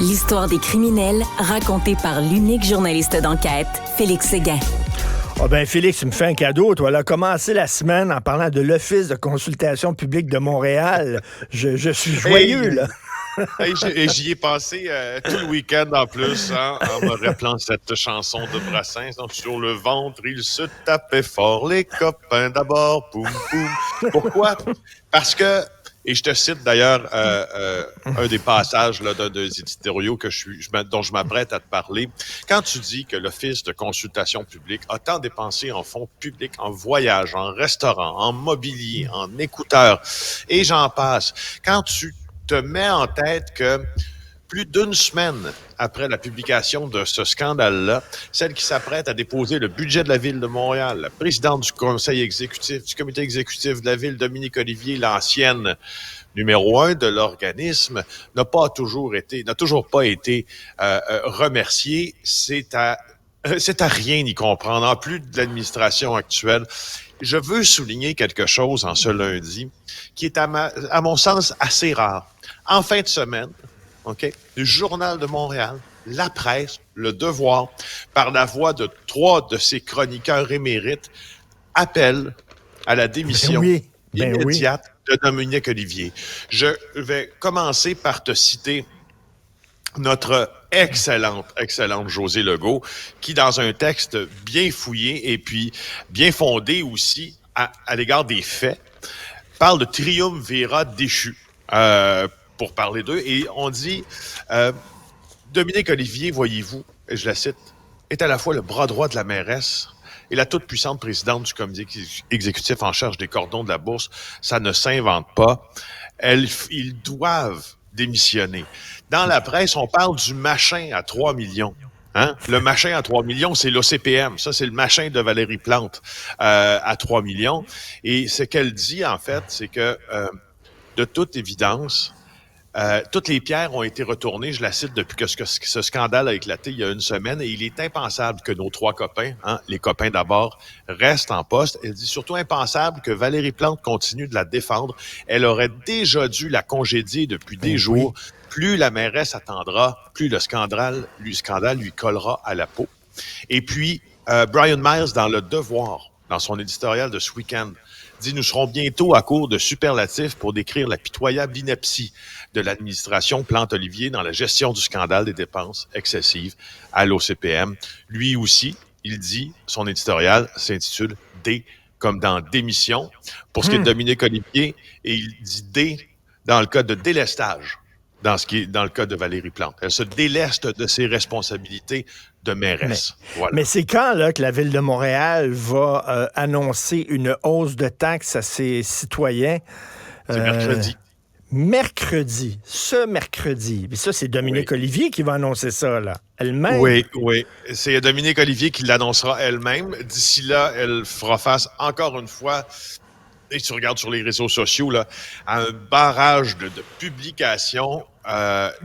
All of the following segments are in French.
L'histoire des criminels racontée par l'unique journaliste d'enquête, Félix Séguin. Ah ben Félix, tu me fais un cadeau. Toi, là, commencer la semaine en parlant de l'Office de consultation publique de Montréal. Je suis joyeux, là. J'y ai passé tout le week-end en plus, en me rappelant cette chanson de Brassens. Donc, sur le ventre, ils se tapaient fort, les copains d'abord, poum, poum. Pourquoi? Parce que, et je te cite d'ailleurs un des passages là, des éditoriaux dont je m'apprête à te parler. Quand tu dis que l'Office de consultation publique a tant dépensé en fonds publics, en voyages, en restaurants, en mobilier, en écouteurs, et j'en passe, quand tu te mets en tête que plus d'une semaine après la publication de ce scandale-là, celle qui s'apprête à déposer le budget de la Ville de Montréal, la présidente du conseil exécutif, du comité exécutif de la Ville, Dominique Olivier, l'ancienne numéro 1 de l'organisme, n'a toujours pas été remerciée. C'est à rien y comprendre, en plus de l'administration actuelle. Je veux souligner quelque chose en ce lundi qui est, à mon sens, assez rare. En fin de semaine, le Journal de Montréal, La Presse, Le Devoir, par la voix de 3 de ses chroniqueurs émérites, appellent à la démission immédiate de Dominique Olivier. Je vais commencer par te citer notre excellente Josée Legault, qui, dans un texte bien fouillé et puis bien fondé aussi à l'égard des faits, parle de triumvirat déchu, pour parler d'eux. Et on dit, Dominique Olivier, voyez-vous, et je la cite, est à la fois le bras droit de la mairesse et la toute-puissante présidente du comité exécutif en charge des cordons de la bourse. Ça ne s'invente pas. Ils doivent démissionner. Dans la presse, on parle du machin à 3 millions. Hein? Le machin à 3 millions, c'est l'OCPM. Ça, c'est le machin de Valérie Plante à 3 millions. Et ce qu'elle dit, en fait, c'est que, de toute évidence, toutes les pierres ont été retournées, je la cite, depuis que ce scandale a éclaté il y a une semaine, et il est impensable que nos 3 copains, les copains d'abord, restent en poste. Elle dit surtout impensable que Valérie Plante continue de la défendre. Elle aurait déjà dû la congédier depuis des jours. Plus la mairesse attendra, plus le scandale lui collera à la peau. Et puis, Brian Myers, dans Le Devoir, dans son éditorial de ce week-end, dit « Nous serons bientôt à court de superlatifs pour décrire la pitoyable ineptie de l'administration Plante-Olivier dans la gestion du scandale des dépenses excessives à l'OCPM. » Lui aussi, il dit, son éditorial s'intitule « D comme dans démission ». Pour ce qui est de Dominique Olivier, et il dit « D » dans le cas de délestage, dans le cas de Valérie Plante. Elle se déleste de ses responsabilités de mairesse. Mais c'est quand là, que la Ville de Montréal va annoncer une hausse de taxes à ses citoyens? C'est mercredi. Ce mercredi. Puis ça, c'est Dominique Olivier qui va annoncer ça, là, elle-même. Oui. C'est Dominique Olivier qui l'annoncera elle-même. D'ici là, elle fera face encore une fois, et tu regardes sur les réseaux sociaux, là, à un barrage de publications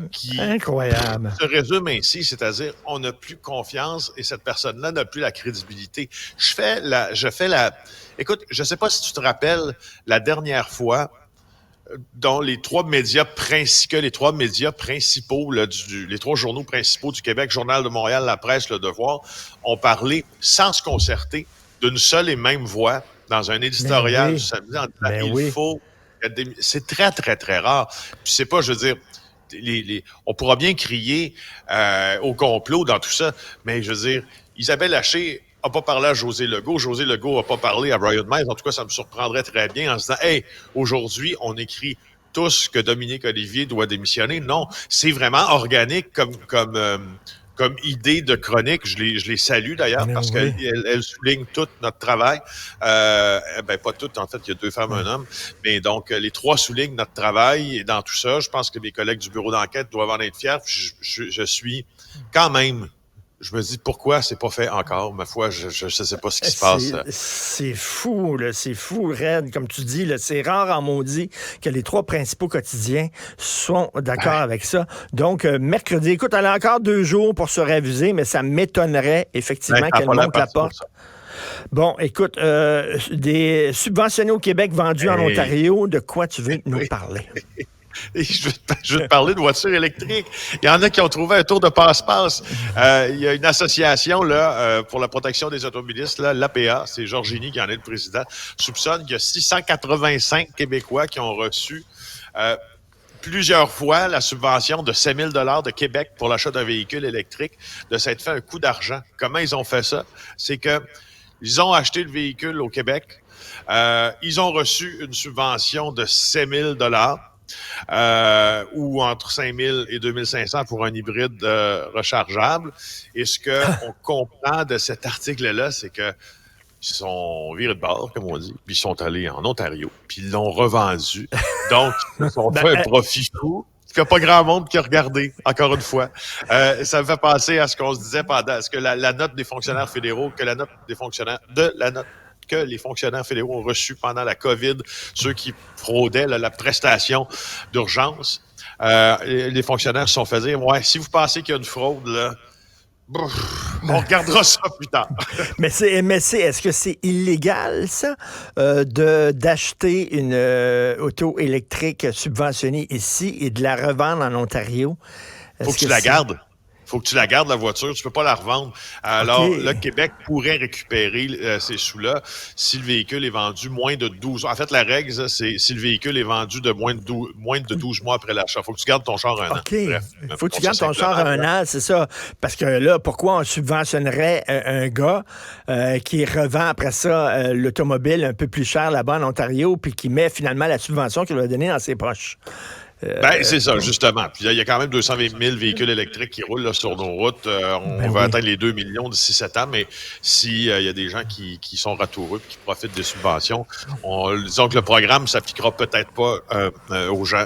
qui incroyable. Se résume ainsi, c'est-à-dire on n'a plus confiance et cette personne-là n'a plus la crédibilité. Écoute, je sais pas si tu te rappelles la dernière fois dont les 3 médias principaux, là, les 3 journaux principaux du Québec, Journal de Montréal, La Presse, Le Devoir, ont parlé sans se concerter d'une seule et même voix dans un éditorial du samedi en disant c'est très, très, très rare. Puis c'est pas, je veux dire, on pourra bien crier au complot dans tout ça, mais je veux dire, Isabelle Haché n'a pas parlé à Josée Legault. Josée Legault n'a pas parlé à Brian Myers. En tout cas, ça me surprendrait très bien en se disant « Hey, aujourd'hui, on écrit tous que Dominique Olivier doit démissionner. » Non, c'est vraiment organique comme idée de chronique. Je les salue d'ailleurs parce qu'elle souligne tout notre travail. Pas tout, en fait, il y a 2 femmes et un homme. Mais donc, les 3 soulignent notre travail et dans tout ça, je pense que mes collègues du bureau d'enquête doivent en être fiers. Je suis quand même... Je me dis, pourquoi c'est pas fait encore? Ma foi, je ne sais pas ce qui se passe. C'est fou, là. C'est fou, raide, comme tu dis. Là. C'est rare en maudit que les 3 principaux quotidiens sont d'accord avec ça. Donc, mercredi, écoute, elle a encore 2 jours pour se réviser, mais ça m'étonnerait effectivement qu'elle monte la porte. Bon, écoute, des subventionnés au Québec vendus en Ontario, de quoi tu veux nous parler? Et je veux te parler de voitures électriques. Il y en a qui ont trouvé un tour de passe-passe. Il y a une association là pour la protection des automobilistes, là, l'APA, c'est Georgini qui en est le président, soupçonne qu'il y a 685 Québécois qui ont reçu plusieurs fois la subvention de 7 000 $ de Québec pour l'achat d'un véhicule électrique, de s'être fait un coup d'argent. Comment ils ont fait ça? C'est que ils ont acheté le véhicule au Québec. Ils ont reçu une subvention de 7 000 $ ou entre 5 000 et 2 500 pour un hybride rechargeable. Et ce qu'on comprend de cet article-là, c'est que ils sont virés de bord, comme on dit, puis ils sont allés en Ontario, puis ils l'ont revendu. Donc, ils ont fait un profit fou. Il n'y a pas grand monde qui a regardé, encore une fois. Ça me fait penser à ce qu'on se disait pendant, ce que la note des fonctionnaires fédéraux, que les fonctionnaires fédéraux ont reçu pendant la COVID, ceux qui fraudaient la prestation d'urgence. Les fonctionnaires se sont fait dire, ouais, si vous pensez qu'il y a une fraude, là, on regardera ça plus tard. Est-ce que c'est illégal, ça, d'acheter une auto électrique subventionnée ici et de la revendre en Ontario? Faut que tu la gardes. Faut que tu la gardes, la voiture. Tu peux pas la revendre. Alors, le Québec pourrait récupérer ces sous-là si le véhicule est vendu moins de 12 mois. En fait, la règle, c'est si le véhicule est vendu de moins de 12 mois après l'achat. Faut que tu gardes ton char un an. Bref, faut que tu gardes ton char un an, c'est ça. Parce que là, pourquoi on subventionnerait un gars qui revend après ça l'automobile un peu plus cher là-bas en Ontario puis qui met finalement la subvention qu'il va donner dans ses poches? C'est ça, justement. Puis il y a quand même 220 000 véhicules électriques qui roulent là, sur nos routes. On va atteindre les 2 millions d'ici 7 ans, mais s'il y a des gens qui sont ratoureux et qui profitent des subventions, disons que le programme ne s'appliquera peut-être pas aux gens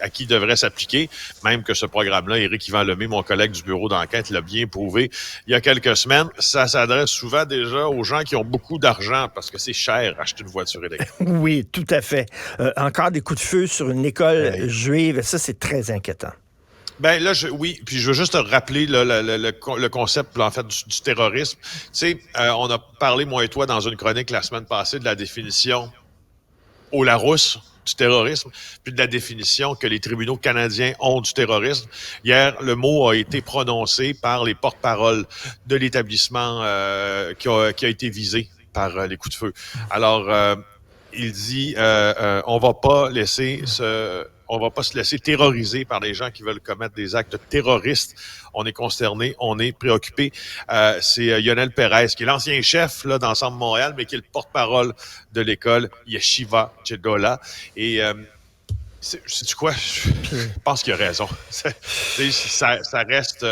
à qui devrait s'appliquer, même que ce programme-là, Éric Yvan Lemay, mon collègue du bureau d'enquête, l'a bien prouvé il y a quelques semaines. Ça s'adresse souvent déjà aux gens qui ont beaucoup d'argent parce que c'est cher acheter une voiture électrique. Oui, tout à fait. Encore des coups de feu sur une école juive, ça, c'est très inquiétant. Ben là, oui, puis je veux juste te rappeler là, le concept là, en fait du terrorisme. Tu sais, on a parlé, moi et toi, dans une chronique la semaine passée de la définition au Larousse du terrorisme, puis de la définition que les tribunaux canadiens ont du terrorisme. Hier, le mot a été prononcé par les porte-paroles de l'établissement qui a été visé par les coups de feu. Alors, il dit, on va pas se laisser terroriser par des gens qui veulent commettre des actes terroristes. On est consterné, on est préoccupé. C'est Lionel Pérez, qui est l'ancien chef là, d'Ensemble Montréal, mais qui est le porte-parole de l'école Yeshiva Gedola. Et sais-tu quoi? Je pense qu'il a raison. Ça reste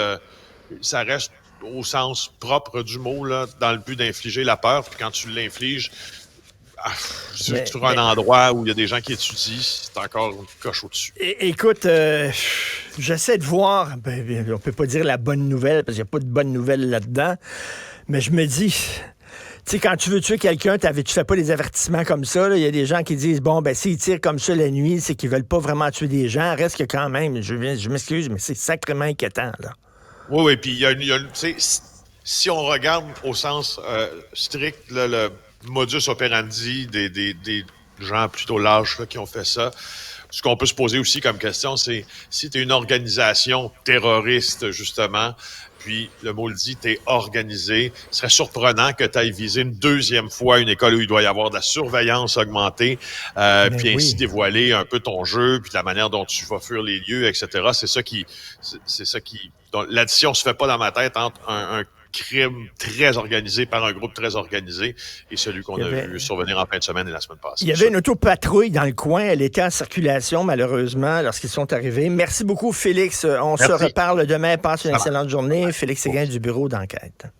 au sens propre du mot, là, dans le but d'infliger la peur. Puis quand tu l'infliges, sur un endroit où il y a des gens qui étudient, c'est encore une coche au-dessus. Écoute, j'essaie de voir, on peut pas dire la bonne nouvelle, parce qu'il n'y a pas de bonne nouvelle là-dedans, mais je me dis, tu sais, quand tu veux tuer quelqu'un, tu fais pas des avertissements comme ça. Il y a des gens qui disent, bon, ben s'ils tirent comme ça la nuit, c'est qu'ils veulent pas vraiment tuer des gens. Reste que quand même, je m'excuse, mais c'est sacrément inquiétant, là. Oui, puis il y a tu sais, si on regarde au sens strict, le modus operandi des gens plutôt lâches là, qui ont fait ça. Ce qu'on peut se poser aussi comme question, c'est si tu es une organisation terroriste, justement, puis le mot le dit, tu es organisé, ce serait surprenant que tu ailles viser une deuxième fois une école où il doit y avoir de la surveillance augmentée, puis ainsi dévoiler un peu ton jeu, puis la manière dont tu vas fuir les lieux, etc. C'est ça qui donc, l'addition se fait pas dans ma tête entre un crime très organisé par un groupe très organisé et celui qu'on a vu survenir en fin de semaine et la semaine passée. Il y avait une autopatrouille dans le coin. Elle était en circulation, malheureusement, lorsqu'ils sont arrivés. Merci beaucoup, Félix. On se reparle demain. Passe une excellente journée. Félix Séguin du bureau d'enquête.